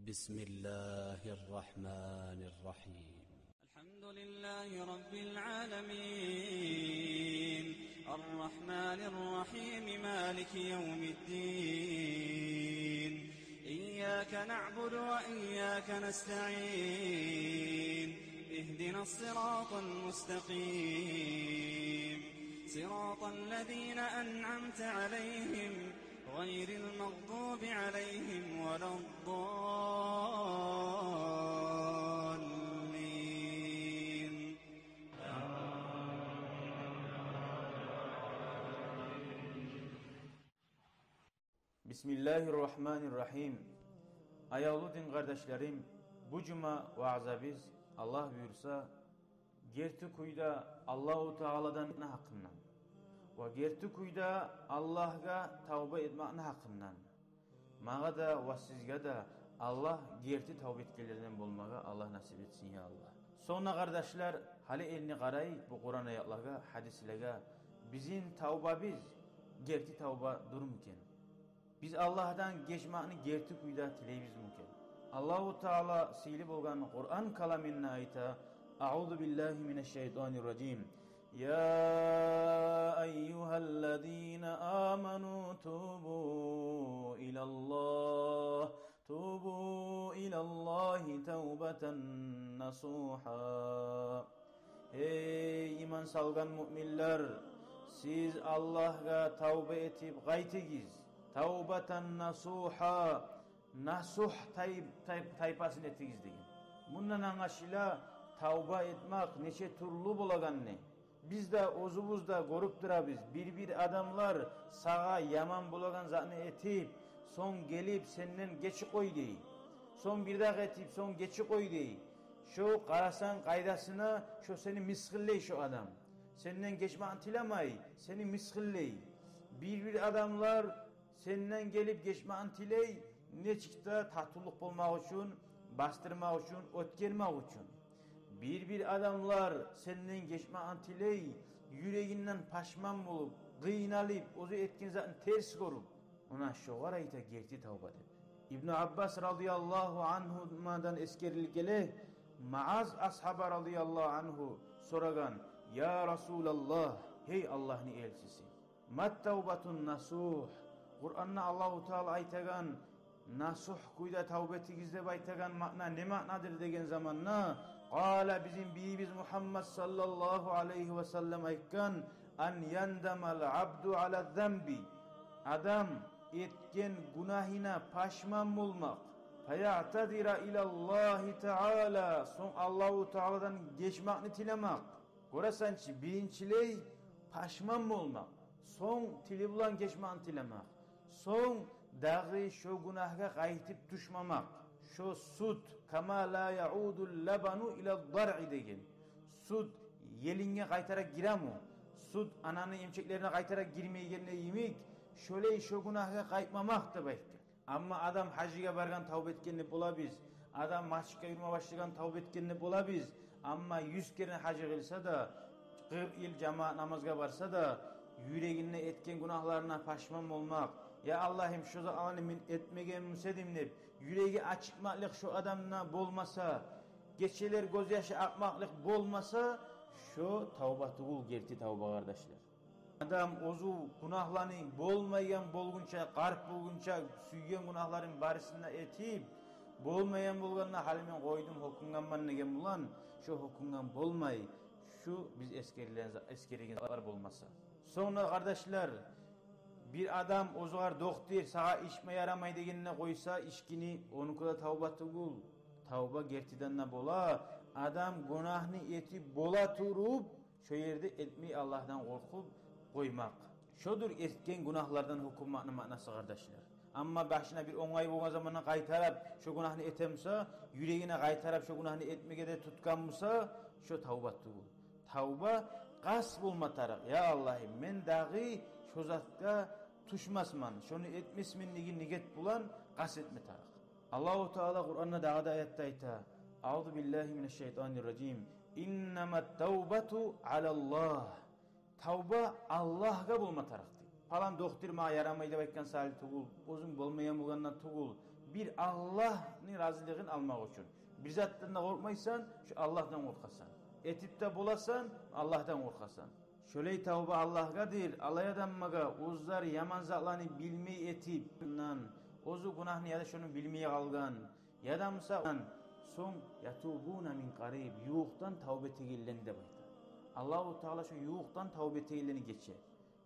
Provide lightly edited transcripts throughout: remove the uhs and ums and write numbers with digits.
بسم الله الرحمن الرحيم الحمد لله رب العالمين الرحمن الرحيم مالك يوم الدين إياك نعبد وإياك نستعين اهدنا الصراط المستقيم صراط الذين أنعمت عليهم غير المغضوب عليهم ولا الضالين Bismillahirrahmanirrahim. Ayağlı din kardeşlerim, bu cuma vaazda biz Allah buyursa gerti kuyda Allahu Teala'dan ne hakkından ve gerti kuyda Allah'a tavba etmek ne hakkından mağa da ve sizge de Allah gerti tavba etkilerden bulmağa Allah nasip etsin ya Allah. Sonra kardeşler hali elini qarayıp bu Kur'an ayetlerine, hadislerine bizim tavba biz gerti tavba durmuken biz Allah'tan geçmağını gerti kuyda tileybiz mümkün. Allahu Teala silip olgan Kur'an kalaminne ayta A'udhu billahi mineşşeytanirracim. Ya eyyühellezine amenu tubu ilallahi tevbeten nasuha. Ey iman salgan müminler, siz Allah'a tavbe etip gaytigiz. Tavbeten nasuha, nasuh taypasını etigiz deyin. Bundan anlaşıla tavba etmek neçe turlu bulagan ne? Biz de ozubuzda gorup durabız. Bir adamlar sağa yaman bulagan zatını etip son gelip senden geçi koy deyi. Son bir daha etip son geçi koy deyi. Şu karasan kaydasına şu seni miskilley şu adam. Senden geçme antilamay, seni miskilley. Bir adamlar senden gelip geçme antiley ne çıktı tatuluk bulmak için, bastırmak için, ötkermek için. Bir adamlar senden geçme antiley yüreğinden paşman bulup, kıynalayıp, ozu etkin zaten ters korup, ona şoğar ayta gerti tavba edip. İbn Abbas radıyallahu anhu'dan eskerilgele, Maaz ashaba radıyallahu anhu soragan, Ya Resulallah, hey Allah'ın elçisi, mat tavbatun nasuh, Kur'an'na Allahu Teala aytagan, nasuh kuyda tavbetigizde baytagan makna ne maknadır degen zamanna, Qala bizim biyimiz Muhammed sallallahu aleyhi ve sellem aytgan, an yandamal abdu ala zambi, adam etken günahına paşman bulmak, fayatadira ilallahi Teala, son Allahu Teala'dan geçmakni tilemek. Korasançı birinciley paşman bulmak, son tili bulan geçmakni tilemek, son dağı şu günahga kayıtıp düşmamak. Şu sut kama la yaudul labanu ila dar'i degen. Sut yelinge kaytarak giremu. Sut ananın emçeklerine kaytarak girmeyenine yemek. Şöyle şu günahga kayıtmamak da belki. Ama adam hacıga bargan tavbe etkenini bulabiz. Adam maçka yürüme başlayan tavbe etkenini bulabiz. Ama 100 kere hacı kılsa da 40 yıl cemaat namazga varsa da yüreğine etken günahlarına paşman olmak. Ya Allah'ım şu zamanı min etmegen müsedim deyip yüreği açıkmaklık şu adamına bolmasa, geçeler gözyaşı akmaklık bolmasa şu tavba tuğul gerti tavba kardeşler. Adam ozu günahlarını bolmayan bolgunça, karp bolgunça süygen günahların barısında etip bolmayan bolganına halimen koydum hukungan negen bulan şu hukungan bolmay şu biz eskerigenler bolmasa. Sonra kardeşler bir adam ozuğar doktor sağa işme yaramay degenine koysa işkini onunkuda tavba tuğul. Tavba gertidanna bola. Adam günahını etip bola turup şu yerde etmeyi Allah'tan korkup koymak. Şudur etken günahlardan hukumatının manası kardeşler. Ama başına bir onay boğan zamanına kaytarıp şu günahını etemse, yüreğine kaytarıp şu günahını etmeye de tutkanmısa şu tavba tuğul. Tavba kas bulmatarak ya Allah'ım men dağı şu zatka tuşmasman, şunu etmesmin niget bulan kas etme tarak. Allahu Teala Kur'an'da dağda ayette ayta. A'udhu billahi mineşşeytanirracim. İnnemet tevbetu alallah. Tavba Allah'a bulma taraktı. Falan doktor ma yaramaydı bakkan salih tuğul. Bozun bolmayan bulgandan tuğul. bir Allah'ın razılığını almak için. Bir zattan da korkmaysan, şu Allah'tan korkasan. Etip de bulasan, Allah'tan korkasan. Şöyle tavba Allah'gadır. Alayadanmaga uzlar yaman zatlarını bilmeyi etip, ozu günahını ya da şunu bilmeye kalgan, ya da mısa son yatubuna min qarib, yuğuktan tavbe tegilleni de bayta. Allahu Teala şu yuğuktan tavbe tegilleni geçe.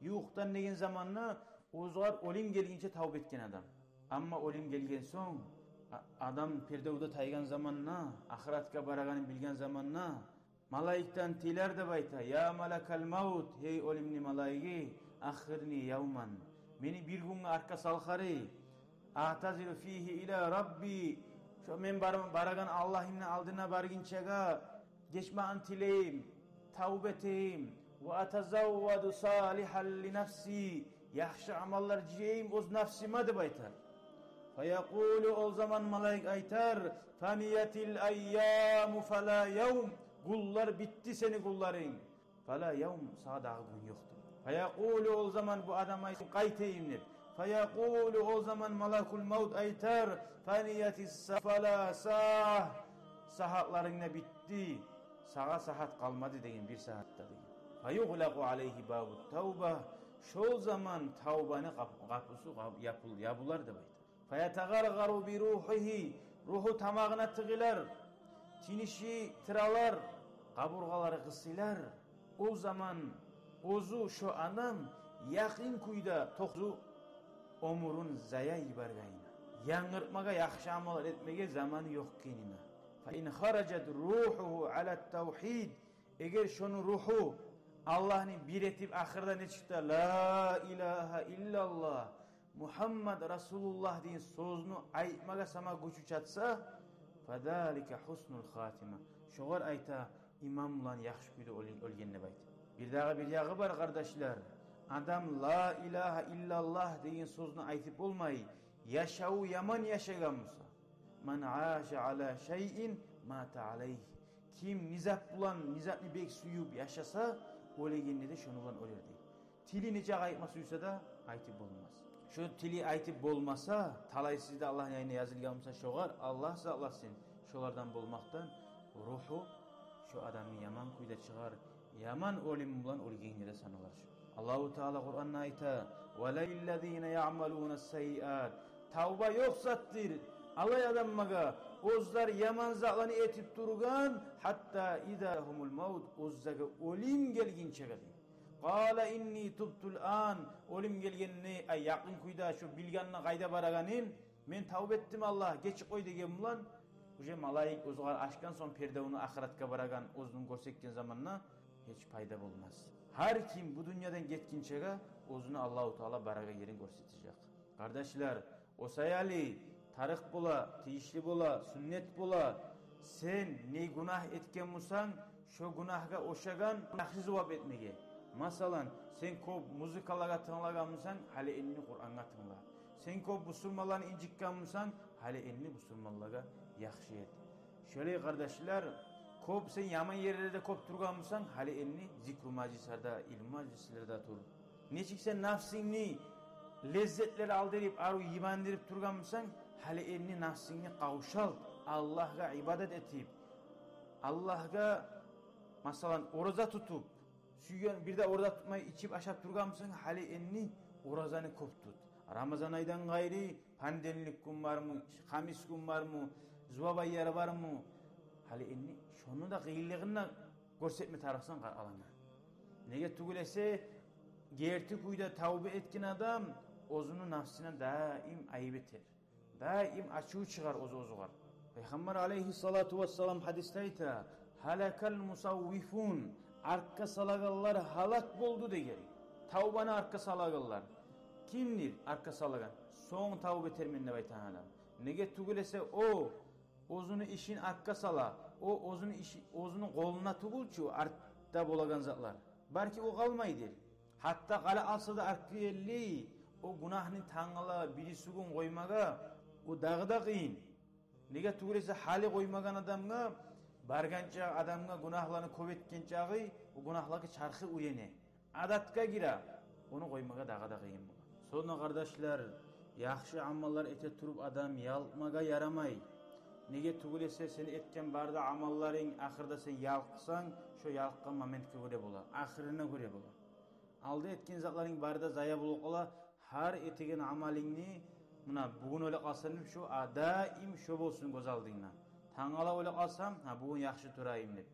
Yuğuktan negen zamanla uzlar olim gelgince tavbe etken adam. Ama olim gelgen son adam perdevda taygan zamanla, ahiratga baraganı bilgen zamanla malaiktan tiler de bayta. Ya malakal maut, hey olimni malaiki, ahirni yavman. Meni bir gün arka salkari, ataziru fihi ila rabbi. Şu men baragan Allah'ın aldığına barginçega geçmeğin tileyim, tavbe eteyim. Ve atazavvadu salihan li nafsi. Yaxşı amallar ciyeyim oz nafsime de baytar. Feyekulu o zaman malaik aytar. Faniyetil ayyamu fela yevm. Kullar bitti seni kulların. Fela yevm sağdağı gün yoktur. Feyekulu o zaman bu adama kayteyim der. Feyekulu o zaman malakul maut aytar. Faniyetis fela sah. Sahatlarına bitti. Sağa saat kalmadı deyin bir saatte deyin. Feyuglaku aleyhi babut tavba. Şu zaman tavbanın kapısı yapılar da baydı. Feyetagargaru bi ruhihi. Ruhu tamağına tıgılar. Tinişi tıralar. Kaburgaları kısılar. O zaman ozu şu anam yakın kuyda tohzu omurun zaya ibargayına. Yangırtmaga yaxşı amal etmege zamanı yok kenine. Fe in haracet ruhuhu ala tevhid. Eğer şunu ruhu Allah'ını bir etip ahirde ne çıktı? La ilahe illallah Muhammed Resulullah deyin sözünü aytmaga sama gücü çatsa fadalike husnul khatima. Şoğar ayta imamlan yaxşı kuyda ölgenne bayt. Bir yağı var kardeşler. Adam la ilahe illallah deyin sözünü aytıp olmay. Yaşavu yaman yaşagan musa. Man aşa ala şeyin mata aleyh. Kim nizap bulan nizapni bek suyup yaşasa ölegenne de şonulan öler deydi. Tili nece aytmasıysa da aytıp olmaz. Şu tili aytıp bolmasa talay sizde Allah'ın yayına yazılganmasa şoğar Allah sen şolardan bolmaktan ruhu şu adamı yaman kuyda çıkar. Yaman olim bulan ölegenne de sanılar şu. Allahu Teala Kur'an'da ayta وَلَيْلَّذ۪ينَ يَعْمَلُونَ السَّيِّئَاتِ Tavba yok zattır. Alay adammaga ozlar yaman zatlarını etip durgan hatta idahumul maut ozzaga olim gelginçe gadi. Qala inni tubtul an olim gelgenni ay yakın kuyda şu bilganna qayda baraganin men tavba ettim Allah geç koy degen bulan uje malaik ozgar aşkan son perdevunu ahiratga baragan oznun görsekken zamanna hiç payda bolmaz. Her kim bu dünyadan getkinçege ozunu Allahu Teala baraga yerin görsetecek. Kardeşler o sayali tarık bola, tiyişli bola, sünnet bola sen ne günah etken musan şu günahga oşagan yaxşı cevap etmege. Masalan sen kop muzikalarga tınlagan musan hali elini Kur'an'a tınla. Sen kop busurmalarını incikkan musan hali elini busurmalarga yaxşı et. Şöyle kardeşler kop sen yaman yerlerde kop turgan musan hali elini zikru majlislarda, ilm majlislarda tur. Neçik sen nafsini lezzetleri aldırıp aru imandirip turgan musan hali elini nafsini kavşalt Allah'a ibadet etip Allah'a masalan oroza tutup süygen bir de orada tutmayı içip aşap turgan musan hali elini orozanı kop tut. Ramazan aydan gayri pandenlik gün var mı, hamis gün var mı, zuvabay yer var mı? Hali elini şunu da gıyılığına görsetme tarafsan alana. Nege tugulese gerti kuyda tavbe etkin adam ozunu nafsına daim ayıp eter. Daim açığı çıkar ozugar. Peygamber aleyhissalatu vesselam hadiste ayta halakal musavvifun arka salagallar halak boldu degeri. Tavbanı arka salagallar. Kimdir arka salagan? Son tavbe terminine baytan adam. Nege tugulese o ozunu işin arka sala. O ozunu koluna tugulçu artta bolagan zatlar. Belki o kalmaydır. Hatta kala alsa da arka elli o günahını tangala birisi gün koymaga o dağda kıyın. Nege tugulese hali koymagan adamga bargança adamga günahlarını kovetken çağı o günahları çarkı uyene. Adatka gira onu koymaga dağda kıyın. Sonra kardeşler Yaxşı amallar ete turup adam yalmaga yaramay. Nege tugulese seni etken barda amalların ahırda sen yalqsan, şu yalqan momentke göre bola, ahırına göre bola. Aldı etken zatların barda zaya bulup ola, har etegen amalingni mına bugün öyle qalsan şu daim şu bolsun göz aldığına. Tangala öyle qalsam, bugün yaxşı turayım dep.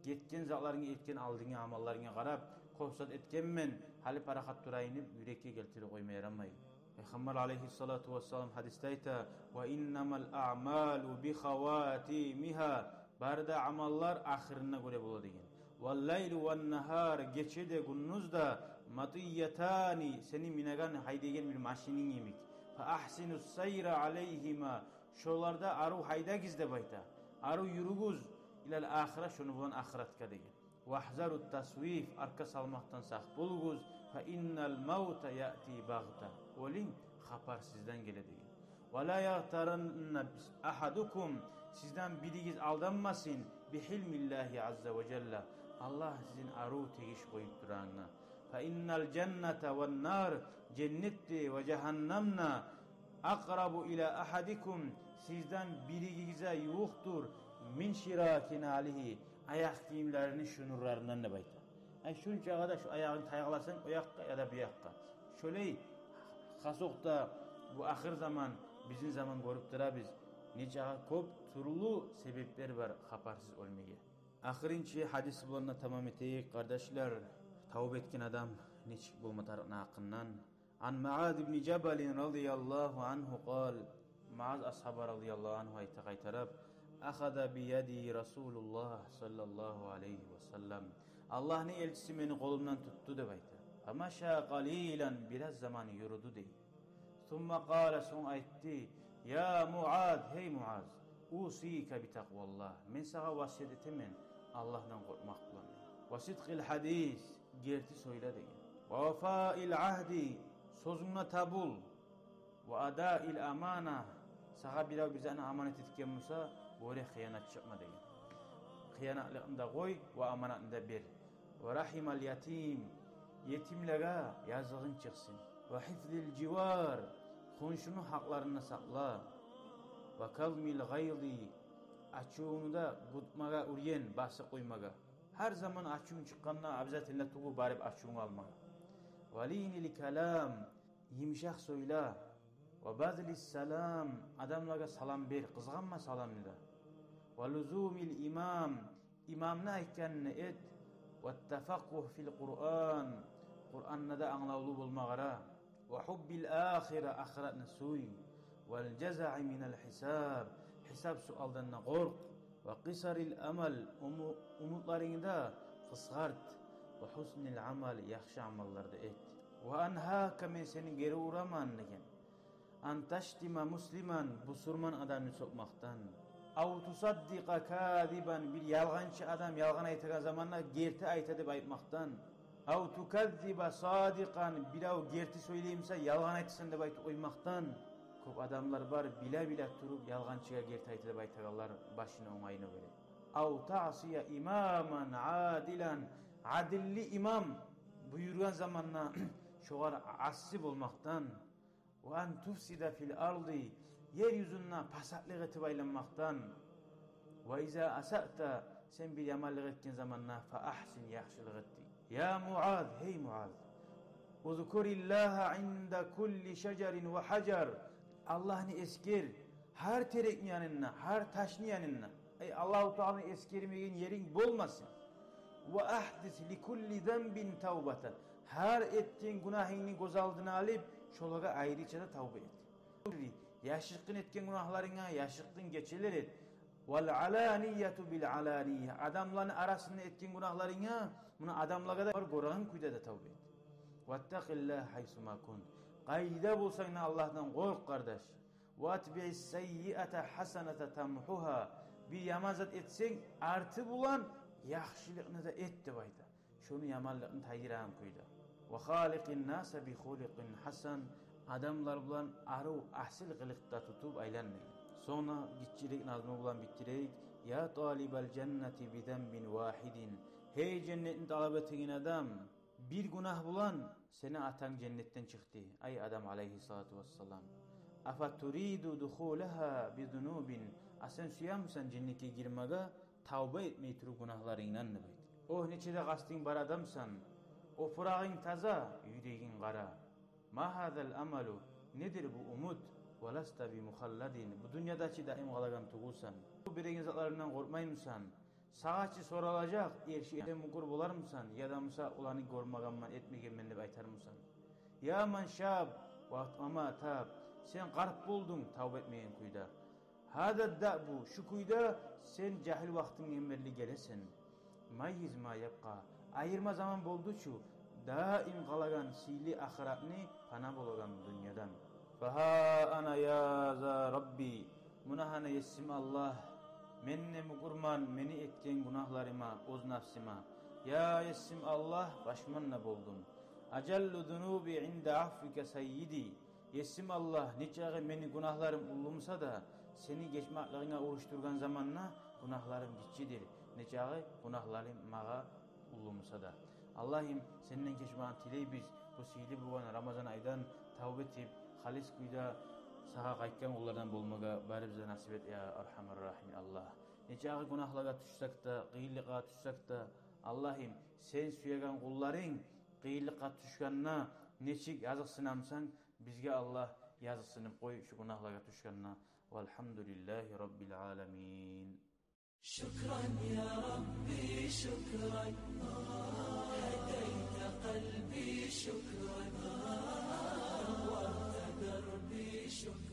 Getken zatlarını etken aldığın amallarına qarab, kopsat etkenmen hali parahat turayım dep yürekке keltire koymaya yaramay. Peygamber aleyhissalatu vesselam hadiste ayta ve innamal a'malu bi khavatimiha barda amallar ahirine göre bola degen. Vel leylu ven nahar geçe de gündüz da matiyatani seni minagan haydegen bir maşinin yemik. Fa ahsinus sayra aleyhima şolarda aru hayda gizde bayta. Aru yürügüz ilal ahire şunu bulan ahiratka degen. Ve ahzarut tasvif arka salmaktan saq bulguz fa innal mauta ya'ti bagta. Olin xapar sizden gele degen. Ve la yagtaranna ahadukum sizden birigiz aldanmasın bihilmillahi azza ve celle. Allah sizin aru tegiş koyup durağına. Fa innal cennete ven nar cennetti ve cehennemna aqrabu ila ahadikum sizden birigize yuhtur min şirakin alihi ayak giyimlerini şunurlarından ne bayta. Ay şunca kadar şu ayağını taygalarsan o yakka ya da bir yakka. Şöyle hasokta bu ahir zaman bizim zaman görüp dura biz nece köp turlu sebepler var habersiz olmaya. Ahirinci hadis bulanına tamam eteyik kardeşler. Tavbe etken adam neçik bulmatarına hakkından. An Muaz ibn Jabal radıyallahu anhu qal. Muaz ashabı radıyallahu anhu ayta qaytarab ahada bi yadi Rasulullah sallallahu aleyhi ve sellem. Allah'ın elçisi beni kolumdan tuttu de bayta. Amaşa qalilan biraz zaman yürüdü de. Thumma qala son aytti. Ya Muaz, hey Muaz. Usika bi takvallah. Men sana vasiyet etemen Allah'tan korkmak bilen. Ve sidqil hadis. Gerti söyle deyin. Ve vefail ahdi. Sözüne tabul. Ve adail amana. Sağa bir bizana amanet etken Musa. Böyle hıyanat çıkma deyin. Hıyanatlıkında koy ve amanatında bir. Ve rahimal yatim. Yetimlere yazığın çıksın. Ve hifzil civar. Komşunun haklarını sakla. Ve kavmil gaydi. Açığını da gutmaga uryen, bası koymaga. Her zaman açığın çıkkanına abzatinle tuğu barib açığını alma. Ve linil kelam. Yimşak söyle. Ve bazlis salam. Adamlara salam ver. Kızganma salamla. Ve luzumil imam. İmamna ikkenini et. Ve tefakkuh fil Kur'an. Kur'an'da da anlavlu bulmagara. Ve hubbil ahire ahiretine suy. Vel ceza'i minel hisab. Hisab sualdan kork. Ve qisaril amel. Umutlarında kısgart. Ve husnil amel. Yaxşı amallarda et. Ve anhaka men senin geri uğraman degen. An taştima musliman. Busurman adamı sokmaktan. Av tusaddika kâziban. Bir yalgancı adam yalgan aytagan zamanla gerti ayta deb aytmaktan. Av tukazziba sadikan. Bir av gerti söyleyimse yalgan aytsan deb aytıp oymaktan. Köp adamlar var bile turup yalgancıga gerti ayta deb aytaganlar başına oңайына böyle. Av ta'siya imaman adilan. Adilli imam buyurgan zamanla şoğar assi bolmaktan. Ve an tufsida fil ardi. Yeryüzüne pasaklık etip aylanmaktan. Ve iza asa'ta sen bir yamallık etken zamanla fa ahsin yaxşılık etti. Ya Muaz, hey Muaz. Uzkurillaha inda kulli şecerin ve hacer. Allah'ın esker her terekni yanına, her taşni yanına. Allah-u Teala'nı eskermeyen yerin bolmasın. Ve ahdis li kulli zembin tavbata. Her ettiğin günahını göz aldığına alıp şolaga ayrıca da tavbe et. Yaşıkkın etken günahlarına yaşıkkın geçilir et. Vel alaniyetu bil alaniye. Adamların arasında etken günahlarına bunu adamlara da gorağın kuyda da tavbe et. Vettakillah haysuma kun. Qayda bulsan Allah'tan kork kardeş. Ve atbi'is seyyiate hasenete tamhuha. Bir yamazat etsen artı bulan yaxşılıkını da et de bayda. Şunu yamanlıkını tayirağın kuyda. Ve halikin nasa bi hulikin hasan. Adamlar bulan aru ahsil kılıkta tutup aylanmayın. Sonra gitçilik nazmı bulan bitireyik. Ya talibel cenneti bi zembin vahidin. Hey cennetin talep ettiğin adam. Bir günah bulan seni atan cennetten çıktı. Ay adam aleyhissalatu vesselam. Afaturidu dukhulaha bizunubin. Asen suyamsan cennetke girmege tavba etmey turup gunahlaryňdan nibeyt. Oh neçede gastin bar adamsan, o furagyň taza, ýüregin gara. Ma hazal amalu, nedir bu umut? Walasta bi muhalladin. Bu dünyadaçy daim galagan tugusan. Bu biregiň zatlaryndan gorkmaýmysan? Sagaçy soralajak, erşi mukur bolarmysan? Ya da musa ulany gormaganman, etmegenmen dep aýtarmysan? Ya man şab wa ama tab. Sen garp boldun tawba etmegen kuýda. Hada da bu şu kuýda sen jahil wagtyň emberli gelesen. Mayyiz ma yapqa. Ayırma zaman boldu şu. Daim galagan sili ahiratni pana bolagan dünyadan. Faha ana ya za Rabbi. Munahana yesim Allah. Menne mugurman meni etken gunahlaryma, oz nafsima. Ya yesim Allah başmanna boldum. Ajallu zunubi inda affika sayyidi. Yesim Allah neçağı meni günahlarım ullumsa da seni geçmaklarına uğraştırgan zamanla günahlarım gitçidir. Neçağı günahlarım mağa ullumsa da. Allah'ım senden geçmağın tiley biz bu sihli buğan Ramazan aydan tavbe etip halis kuyda sağa qaytkan kullardan bolmaga bari bize nasip et ya Arhamar Rahim Allah. Neçağı günahlara düşsek de, qiyilliqa düşsek de Allah'ım sen süyegan kulların qiyilliqa düşkanına neçik yazıksınamsan bizge Allah yazısını koy şu günahlara düşkanına. Velhamdülillahi Rabbil alemin. Şükran ya Rabbi şükran. Hedeyte kalbi şükran. Nawwarte derbi şükran.